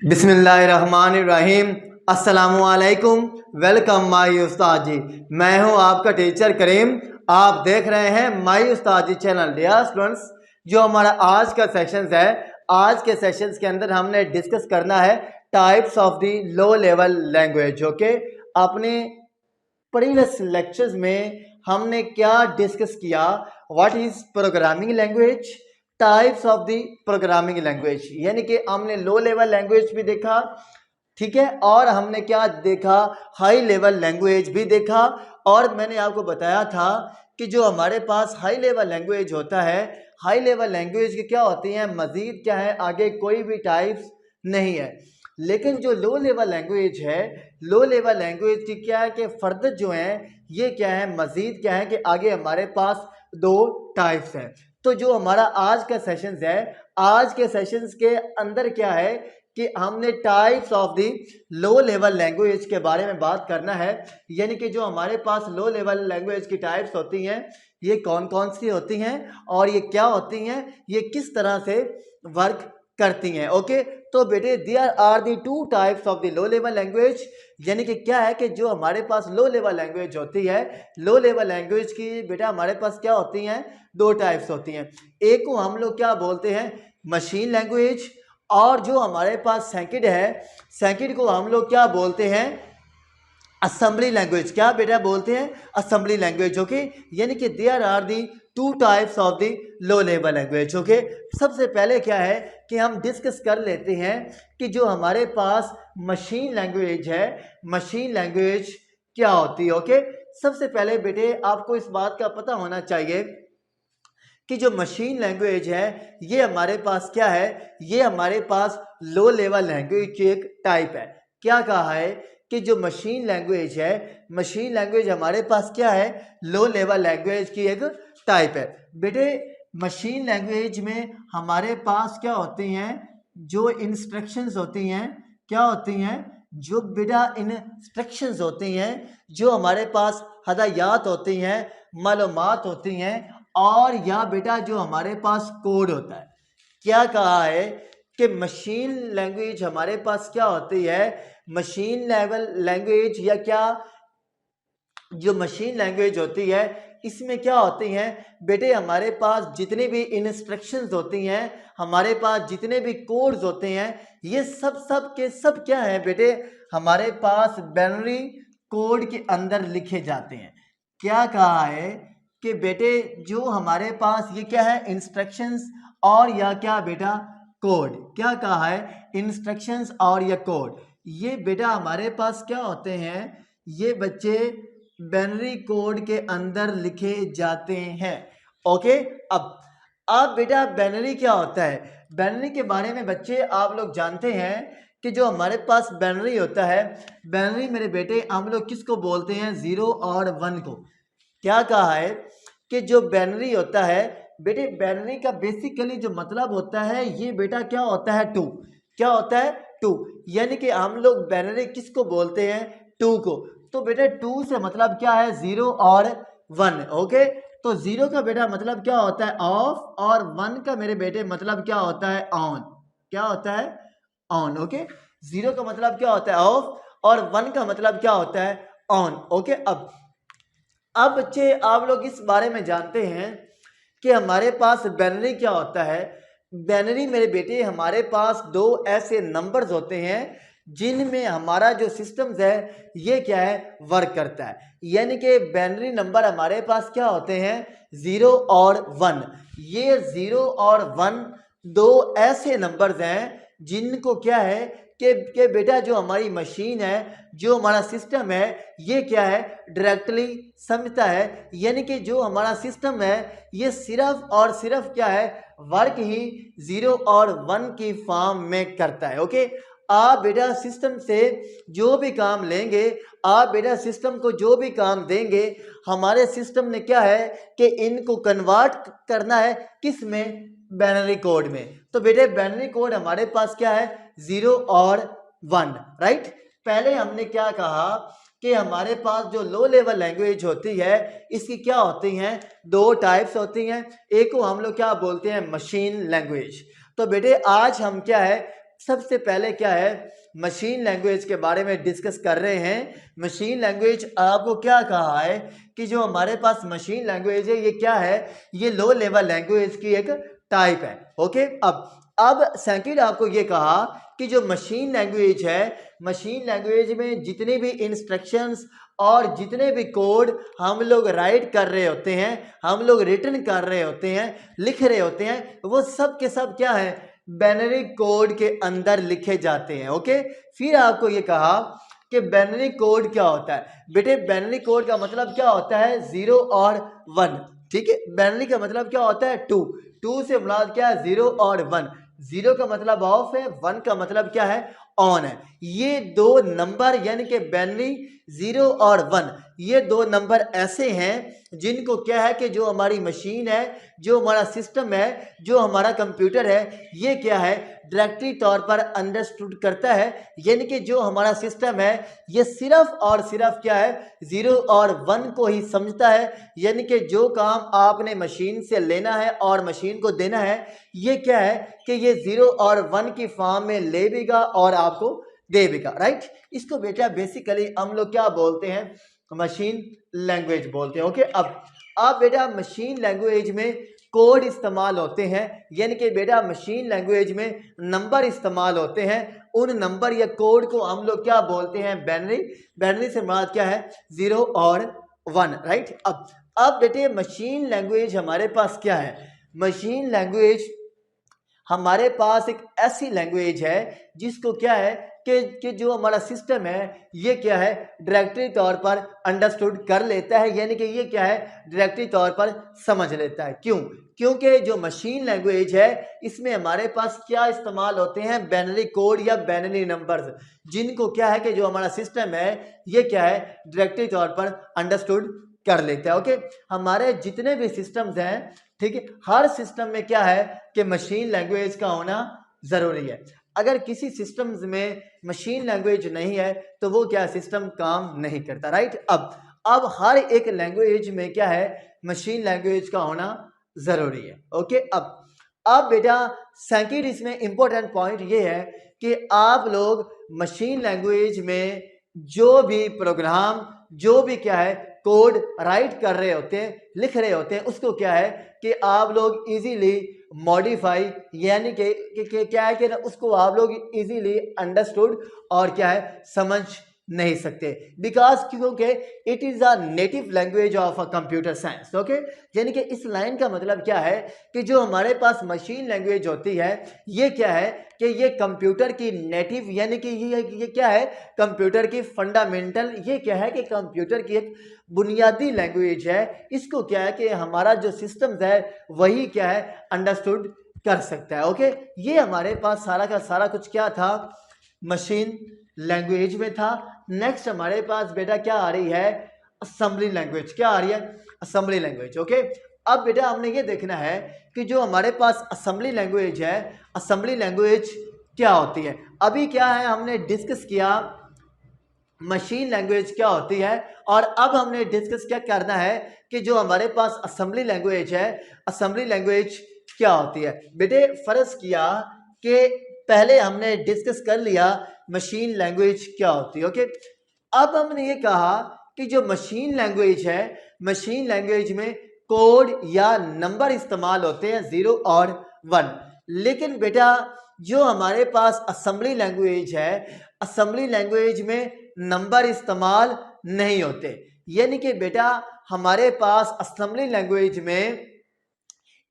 बिस्मिल्लाहिर्रहमानिर्रहीम। अस्सलामुअलैकुम। Welcome my उस्ताद जी। मैं हूं आपका टीचर करीम। आप देख रहे हैं माई उस्ताद जी चैनल। डियर स्टूडेंट्स, जो हमारा आज का सेशंस है, आज के सेशंस के अंदर हमने डिस्कस करना है types of the low level language. Okay, अपने प्रीवियस लेक्चर्स में हमने क्या डिस्कस किया? What is programming language, types of the programming language, यानी कि हमने लो लेवल लैंग्वेज भी देखा, ठीक है, और हमने क्या देखा, हाई लेवल लैंग्वेज भी देखा। और मैंने आपको बताया था कि जो हमारे पास हाई लेवल लैंग्वेज होता है, हाई लेवल लैंग्वेज की क्या होती है, मजीद क्या है, आगे कोई भी टाइप्स नहीं है। लेकिन जो लो लेवल लैंग्वेज है, लो लेवल लैंग्वेज की क्या है कि फर्द जो है ये क्या है, मजीद क्या है कि आगे हमारे पास दो टाइप्स हैं। तो जो हमारा आज का सेशंस है, आज के सेशंस के अंदर क्या है कि हमने types of the low level language के बारे में बात करना है। यानी कि जो हमारे पास लो लेवल लैंग्वेज की टाइप्स होती हैं, ये कौन कौन सी होती हैं और ये क्या होती हैं, ये किस तरह से वर्क करती हैं। ओके, तो बेटे there are the two types of the low level language. यानी कि क्या है कि जो हमारे पास लो लेवल लैंग्वेज होती है, लो लेवल लैंग्वेज की बेटा हमारे पास क्या होती हैं, दो टाइप्स होती हैं। एक को हम लोग क्या बोलते हैं, मशीन लैंग्वेज, और जो हमारे पास सेकंड है, सेकंड को हम लोग क्या बोलते हैं, असेंबली लैंग्वेज। क्या बेटा बोलते हैं, असेंबली लैंग्वेज। ओके, यानी कि there are the two types of the low level language. Okay, सबसे पहले क्या है कि हम डिस्कस कर लेते हैं कि जो हमारे पास मशीन लैंग्वेज है, मशीन लैंग्वेज क्या होती है। ओके, सबसे पहले बेटे आपको इस बात का पता होना चाहिए कि जो मशीन लैंग्वेज है ये हमारे पास क्या है, ये हमारे पास लो लेवल लैंग्वेज की एक टाइप है। क्या कहा है कि जो मशीन लैंग्वेज है, मशीन लैंग्वेज हमारे पास क्या है, लो लेवल लैंग्वेज की एक टाइप है। बेटे मशीन लैंग्वेज में हमारे पास क्या होती हैं, जो इंस्ट्रक्शंस होती हैं, क्या होती हैं, जो बेटा इंस्ट्रक्शंस होती हैं, जो हमारे पास हदायत होती हैं, मालूमात होती हैं, और या बेटा जो हमारे पास कोड होता है। क्या कहा है कि मशीन लैंग्वेज हमारे पास क्या होती है, मशीन लेवल लैंग्वेज, या क्या जो मशीन लैंग्वेज होती है इसमें क्या होती हैं बेटे, हमारे पास जितनी भी इंस्ट्रक्शंस होती हैं, हमारे पास जितने भी कोड्स होते हैं, ये सब के सब क्या है बेटे, हमारे पास बाइनरी कोड के अंदर लिखे जाते हैं। क्या कहा है कि बेटे जो हमारे पास ये क्या है, इंस्ट्रक्शंस और या क्या बेटा कोड। क्या कहा है, इंस्ट्रक्शंस और या कोड, ये बेटा हमारे पास क्या होते हैं, ये बच्चे बाइनरी कोड के अंदर लिखे जाते हैं। ओके, अब बेटा बाइनरी क्या होता है, बाइनरी के बारे में बच्चे आप लोग जानते हैं कि जो हमारे पास बाइनरी होता है, बाइनरी मेरे बेटे हम लोग किसको बोलते हैं, जीरो और वन को। क्या कहा है कि जो बाइनरी होता है बेटे, बाइनरी का बेसिकली जो मतलब होता है ये बेटा क्या होता है, टू। क्या होता है, टू। यानी कि हम लोग बाइनरी किसको बोलते हैं, टू को। तो बेटा टू से मतलब क्या है, जीरो और वन। ओके, तो जीरो का बेटा मतलब क्या होता है, ऑफ, और वन का मेरे बेटे मतलब क्या होता है, ऑन। क्या होता है, ऑन। ओके, जीरो का मतलब क्या होता है, ऑफ, और वन का मतलब क्या होता है, ऑन। ओके, अब बच्चे आप लोग इस बारे में जानते हैं कि हमारे पास बाइनरी क्या होता है। बाइनरी मेरे बेटे हमारे पास दो ऐसे नंबर्स होते हैं जिनमें हमारा जो सिस्टम्स है ये क्या है, वर्क करता है। यानी कि बाइनरी नंबर हमारे पास क्या होते हैं, जीरो और वन। ये जीरो और वन दो ऐसे नंबर्स हैं जिनको क्या है कि बेटा जो हमारी मशीन है, जो हमारा सिस्टम है, ये क्या है, डायरेक्टली समझता है। यानी कि जो हमारा सिस्टम है ये सिर्फ और सिर्फ क्या है, वर्क ही जीरो और वन की फॉर्म में करता है। ओके, आप बेटा सिस्टम से जो भी काम लेंगे, आप बेटा सिस्टम को जो भी काम देंगे, हमारे सिस्टम ने क्या है कि इनको कन्वर्ट करना है किस में, बाइनरी कोड में। तो बेटे बाइनरी कोड हमारे पास क्या है, जीरो और वन। राइट, पहले हमने क्या कहा कि हमारे पास जो लो लेवल लैंग्वेज होती है इसकी क्या होती हैं, दो टाइप्स होती हैं। एक को हम लोग क्या बोलते हैं, मशीन लैंग्वेज। तो बेटे आज हम क्या है, सबसे पहले क्या है, मशीन लैंग्वेज के बारे में डिस्कस कर रहे हैं। मशीन लैंग्वेज आपको क्या कहा है कि जो हमारे पास मशीन लैंग्वेज है ये क्या है, ये लो लेवल लैंग्वेज की एक टाइप है। ओके, अब सेकंड आपको ये कहा कि जो मशीन लैंग्वेज है, मशीन लैंग्वेज में जितनी भी इंस्ट्रक्शंस और जितने भी कोड हम लोग राइट कर रहे होते हैं, हम लोग रिटर्न कर रहे होते हैं, लिख रहे होते हैं, वो सब के सब क्या है, बाइनरी कोड के अंदर लिखे जाते हैं। ओके, फिर आपको ये कहा कि बाइनरी कोड क्या होता है। बेटे बाइनरी कोड का मतलब क्या होता है, 0 और 1। ठीक है, बाइनरी का मतलब क्या होता है, 2 से मुराद क्या है, 0 और 1। 0 का मतलब ऑफ है, 1 का मतलब क्या है, ऑन है। ये दो नंबर यानी कि बाइनरी 0 और 1, ये दो नंबर ऐसे हैं जिनको क्या है कि जो हमारी मशीन है, जो हमारा सिस्टम है, जो हमारा कंप्यूटर है, ये क्या है, डायरेक्टली तौर पर अंडरस्टूड करता है। यानी कि जो हमारा सिस्टम है ये सिर्फ और सिर्फ क्या है, 0 और 1 को ही समझता है। यानी कि जो काम आपने मशीन से लेना है और मशीन को देना है, ये क्या है कि ये 0 और 1 की फॉर्म में ले देगा और आपको दे देगा। राइट, इसको बेटा बेसिकली हम लोग क्या बोलते हैं, मशीन लैंग्वेज बोलते हैं। ओके, अब बेटा मशीन लैंग्वेज में कोड इस्तेमाल होते हैं, यानी कि बेटा मशीन लैंग्वेज में नंबर इस्तेमाल होते हैं। उन नंबर या कोड को हम लोग क्या बोलते हैं, बाइनरी। बाइनरी से मुराद क्या है, 0 और 1। राइट, अब बेटे मशीन लैंग्वेज हमारे पास क्या है, मशीन लैंग्वेज हमारे पास एक ऐसी लैंग्वेज है जिसको क्या है कि जो हमारा सिस्टम है ये क्या है, डायरेक्टली तौर पर अंडरस्टूड कर लेता है। यानी कि ये क्या है, डायरेक्टली तौर पर समझ लेता है। क्यों? क्योंकि जो मशीन लैंग्वेज है इसमें हमारे पास क्या इस्तेमाल होते हैं, बाइनरी कोड या बाइनरी नंबर्स, जिनको क्या है कि जो हमारा सिस्टम है ये क्या है, डायरेक्टली तौर पर अंडरस्टूड कर लेता है। ओके, हमारे जितने भी सिस्टम्स हैं, ठीक है, हर सिस्टम में क्या है कि मशीन लैंग्वेज का होना जरूरी है। अगर किसी सिस्टम्स में मशीन लैंग्वेज नहीं है तो वो क्या, सिस्टम काम नहीं करता। राइट, अब हर एक लैंग्वेज में क्या है, मशीन लैंग्वेज का होना जरूरी है। ओके, अब बेटा सेकंड इसमें इंपॉर्टेंट पॉइंट ये है कि आप लोग मशीन लैंग्वेज में जो भी प्रोग्राम, जो भी क्या है कोड राइट कर रहे होते हैं, लिख रहे होते हैं, उसको क्या है कि आप लोग इजीली मॉडिफाई, यानी कि क्या है कि उसको आप लोग इजीली अंडरस्टूड और क्या है समझ नहीं सकते, बिकॉज क्योंकि it is a native language of a computer science. Okay, यानी कि इस लाइन का मतलब क्या है कि जो हमारे पास मशीन लैंग्वेज होती है ये क्या है कि ये कंप्यूटर की नेटिव, यानी कि ये क्या है, कंप्यूटर की फंडामेंटल, ये क्या है कि कंप्यूटर की एक बुनियादी लैंग्वेज है। इसको क्या है कि हमारा जो सिस्टम है वही क्या है अंडरस्टूड कर सकता है। ओके, ये हमारे पास सारा का सारा कुछ क्या था, मशीन लैंग्वेज में था। नेक्स्ट हमारे पास बेटा क्या आ रही है, असेंबली लैंग्वेज। क्या आ रही है, असेंबली लैंग्वेज। ओके, अब बेटा हमने ये देखना है कि जो हमारे पास असेंबली लैंग्वेज है, असेंबली लैंग्वेज क्या होती है। अभी क्या है, हमने डिस्कस किया मशीन लैंग्वेज क्या होती है, और अब हमने डिस्कस क्या करना है कि जो हमारे पास असेंबली लैंग्वेज है, असेंबली लैंग्वेज क्या होती है। बेटे फर्ज किया कि पहले हमने डिस्कस कर लिया मशीन लैंग्वेज क्या होती है। ओके, अब हमने ये कहा कि जो मशीन लैंग्वेज है, मशीन लैंग्वेज में कोड या नंबर इस्तेमाल होते हैं 0 और 1। लेकिन बेटा जो हमारे पास असेंबली लैंग्वेज है, असेंबली लैंग्वेज में नंबर इस्तेमाल नहीं होते। यानी कि बेटा हमारे पास असेंबली लैंग्वेज में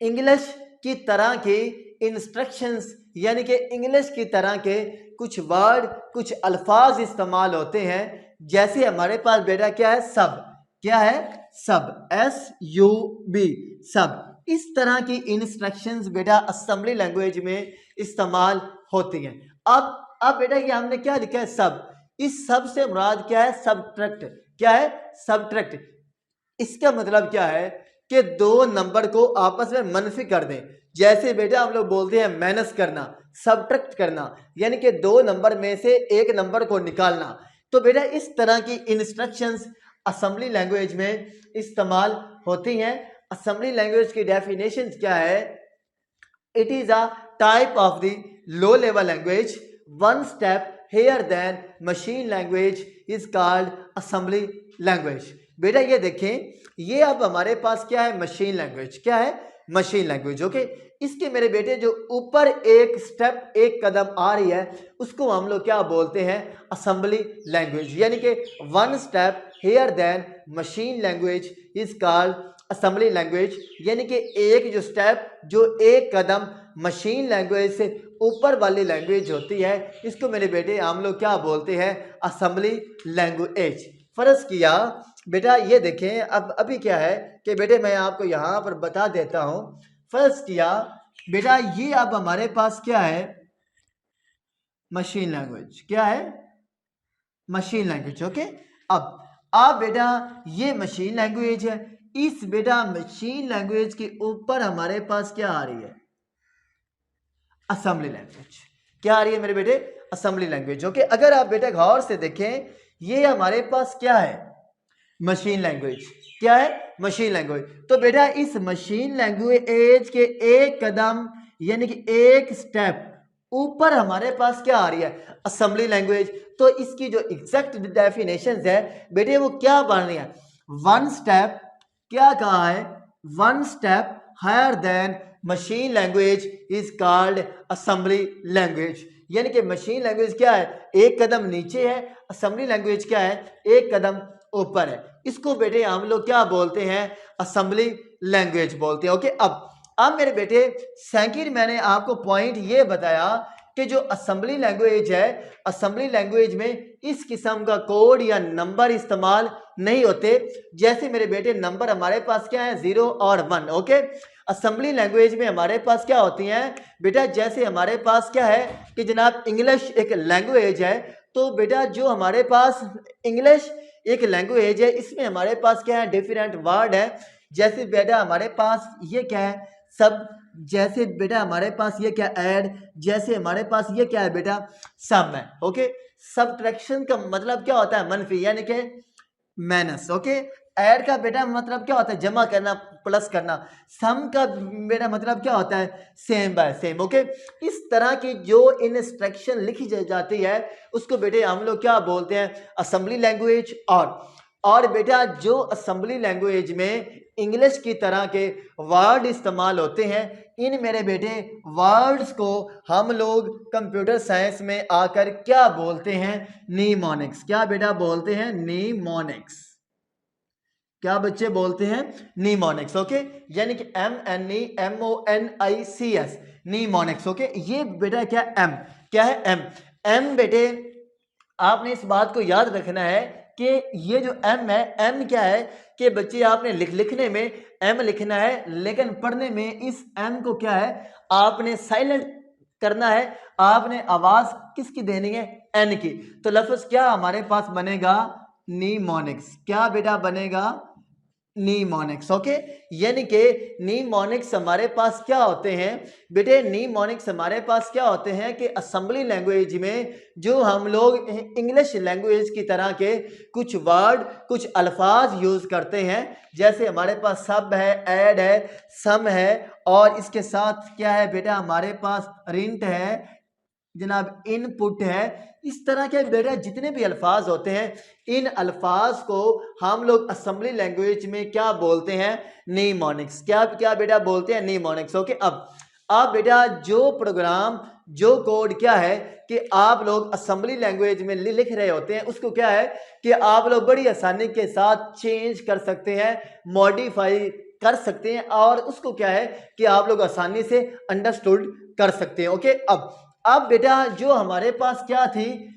इंग्लिश की तरह के इंस्ट्रक्शंस, यानी कि इंग्लिश की तरह के कुछ वर्ड, कुछ अल्फाज इस्तेमाल होते हैं। जैसे हमारे पास बेटा क्या है, सब। क्या है, सब, SUB, सब। इस तरह की इंस्ट्रक्शंस बेटा असेंबली लैंग्वेज में इस्तेमाल होती हैं। अब बेटा ये हमने क्या लिखा है, सब। इस सब से मुराद क्या है, सबट्रैक्ट। क्या है, सबट्रैक्ट। इसका मतलब क्या है कि दो नंबर को आपस में मनफी कर दें। जैसे बेटा हम लोग बोलते हैं माइनस करना, सबट्रैक्ट करना, यानी कि दो नंबर में से एक नंबर को निकालना। तो बेटा इस तरह की इंस्ट्रक्शंस असेंबली लैंग्वेज में इस्तेमाल होती हैं। असेंबली लैंग्वेज की डेफिनेशन क्या है, it is a type of the low level language, one step higher than machine language is called assembly language। बेटा ये देखें, ये अब हमारे पास क्या है, मशीन लैंग्वेज। क्या है, मशीन लैंग्वेज। ओके, इसके मेरे बेटे जो ऊपर एक स्टेप एक कदम आ रही है उसको हम लोग क्या बोलते हैं, असेंबली लैंग्वेज। यानी कि one step here then machine language is called assembly language. यानी कि एक जो स्टेप, जो एक कदम मशीन लैंग्वेज से ऊपर वाली लैंग्वेज होती है, इसको मेरे बेटे हम लोग क्या बोलते हैं, असेंबली लैंग्वेज। फर्ज किया बेटा, ये देखें अब अभी क्या है कि बेटे मैं आपको यहाँ पर बता देता हूँ। फर्ज किया बेटा, ये अब हमारे पास क्या है, मशीन लैंग्वेज। क्या है, मशीन लैंग्वेज। ओके, अब बेटा ये मशीन लैंग्वेज है। इस बेटा मशीन लैंग्वेज के ऊपर हमारे पास क्या आ रही है, असेंबली लैंग्वेज। क्या आ रही है मेरे बेटे, असेंबली लैंग्वेज। ओके, अगर आप बेटा गौर से देखें, ये हमारे पास क्या है, मशीन लैंग्वेज। क्या है, मशीन लैंग्वेज। तो बेटा इस मशीन लैंग्वेज के एक कदम यानी कि एक स्टेप ऊपर हमारे पास क्या आ रही है, असेंबली लैंग्वेज। तो इसकी जो एग्जैक्ट डेफिनेशन है बेटे वो क्या बन रही है, वन स्टेप, क्या कहा है, one step higher than machine language is called assembly language. यानी कि मशीन लैंग्वेज क्या है, एक कदम नीचे है, असेंबली लैंग्वेज क्या है, एक कदम ऊपर है। इसको बेटे हम लोग क्या बोलते हैं, असेंबली लैंग्वेज बोलते हैं। ओके, अब मेरे बेटे सेकंड मैंने आपको पॉइंट ये बताया कि जो असेंबली लैंग्वेज है, असेंबली लैंग्वेज में इस किस्म का कोड या नंबर इस्तेमाल नहीं होते। जैसे मेरे बेटे नंबर हमारे पास क्या है, 0 और 1। ओके, असेंबली लैंग्वेज में हमारे पास क्या होती हैं बेटा, जैसे हमारे पास क्या है कि जनाब इंग्लिश एक लैंग्वेज है, तो बेटा जो हमारे पास इंग्लिश एक लैंग्वेज है, इसमें हमारे पास क्या है, डिफरेंट वर्ड है। जैसे बेटा हमारे पास ये क्या है, सब। जैसे बेटा हमारे पास ये क्या, ऐड। जैसे हमारे पास ये क्या है बेटा, सम है। ओके, सबट्रैक्शन का मतलब क्या होता है, मनफी, यानी कि माइनस। ओके, ऐड का बेटा मतलब क्या होता है, जमा करना, प्लस करना। सम का बेटा मतलब क्या होता है, सेम बाय सेम। ओके, इस तरह की जो इंस्ट्रक्शन लिखी जाती है उसको बेटे हम लोग क्या बोलते हैं, असेंबली लैंग्वेज। और बेटा जो असेंबली लैंग्वेज में इंग्लिश की तरह के वर्ड इस्तेमाल होते हैं, इन मेरे बेटे वर्ड्स को हम लोग कंप्यूटर साइंस में आकर क्या बोलते हैं, नीमोनिक्स। क्या बेटा बोलते हैं, नीमोनिक्स। क्या बच्चे बोलते हैं, नीमोनिक्स। ओके, यानी कि MNEMONICS, नीमोनिक्स। ओके, ये बेटा क्या, एम। क्या है, एम बेटे आपने इस बात को याद रखना है कि ये जो एम है, एम क्या है कि बच्चे आपने लिखने में एम लिखना है, लेकिन पढ़ने में इस एम को क्या है, आपने साइलेंट करना है। आपने आवाज किसकी देनी है, एन की। तो लफ्ज क्या हमारे पास बनेगा, नीमोनिक्स। क्या बेटा बनेगा, नीमोनिक्स। ओके, यानी कि नीमोनिक्स हमारे पास क्या होते हैं बेटे, नीमोनिक्स हमारे पास क्या होते हैं कि असेंबली लैंग्वेज में जो हम लोग इंग्लिश लैंग्वेज की तरह के कुछ वर्ड, कुछ अल्फाज यूज करते हैं। जैसे हमारे पास सब है, ऐड है, सम है, और इसके साथ क्या है बेटा, हमारे पास रिंट है, जनाब इनपुट है। इस तरह के बेटा जितने भी अल्फाज होते हैं, इन अल्फाज को हम लोग असेंबली लैंग्वेज में क्या बोलते हैं, नीमोनिक्स। क्या क्या बेटा बोलते हैं, नीमोनिक्स। ओके, अब बेटा जो प्रोग्राम, जो कोड क्या है कि आप लोग असेंबली लैंग्वेज में लिख रहे होते हैं, उसको क्या है कि आप लोग बड़ी आसानी के साथ चेंज कर सकते हैं, मॉडिफाई कर सकते हैं, और उसको क्या है कि आप लोग आसानी से अंडरस्टूड कर सकते हैं। ओके, अब बेटा जो हमारे पास क्या थी,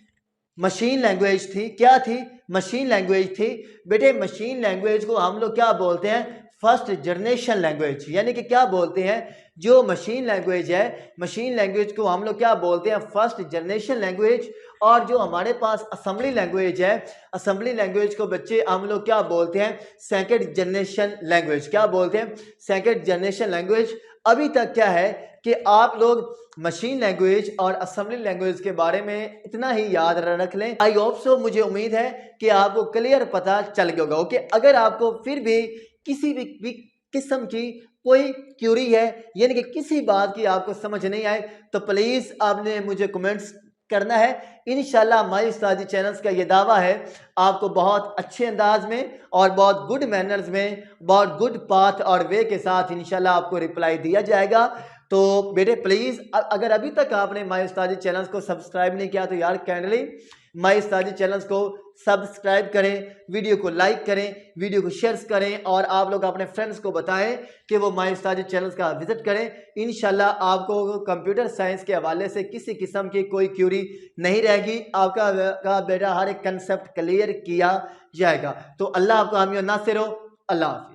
मशीन लैंग्वेज थी। क्या थी, मशीन लैंग्वेज थी। बेटे मशीन लैंग्वेज को हम लोग क्या बोलते हैं, फर्स्ट जनरेशन लैंग्वेज। यानी कि क्या बोलते हैं, जो मशीन लैंग्वेज है, मशीन लैंग्वेज को हम लोग क्या बोलते हैं, फर्स्ट जनरेशन लैंग्वेज। और जो हमारे पास असेंबली लैंग्वेज है, असेंबली लैंग्वेज को बच्चे हम लोग क्या बोलते हैं, सेकंड जनरेशन लैंग्वेज। क्या बोलते हैं, सेकंड जनरेशन लैंग्वेज। अभी तक क्या है कि आप लोग मशीन लैंग्वेज और असेंबली लैंग्वेज के बारे में इतना ही याद रख लें। आई होप सो, मुझे उम्मीद है कि आपको क्लियर पता चल गया होगा। ओके, अगर आपको फिर भी किसी भी किस्म की कोई क्यूरी है, यानी कि किसी बात की आपको समझ नहीं आए, तो प्लीज़ आपने मुझे कमेंट्स करना है। इंशाल्लाह माई उस्तादी चैनल्स का ये दावा है, आपको बहुत अच्छे अंदाज में और बहुत गुड मैनर्स में, बहुत गुड पाथ और वे के साथ इंशाल्लाह आपको रिप्लाई दिया जाएगा। तो बेटे प्लीज़ अगर अभी तक आपने माई उस्तादी चैनल्स को सब्सक्राइब नहीं किया तो यार काइंडली माई उस्तादी चैनल्स को सब्सक्राइब करें, वीडियो को लाइक करें, वीडियो को शेयर करें और आप लोग अपने फ्रेंड्स को बताएं कि वो माई उस्तादी चैनल्स का विजिट करें। इंशाल्लाह आपको कंप्यूटर साइंस के हवाले से किसी किस्म की कोई क्यूरी नहीं रहेगी, आपका बेटा हर एक कंसेप्ट क्लियर किया जाएगा। तो अल्लाह आपको हामी और नासिर हो। अल्लाह हाफ़िज़।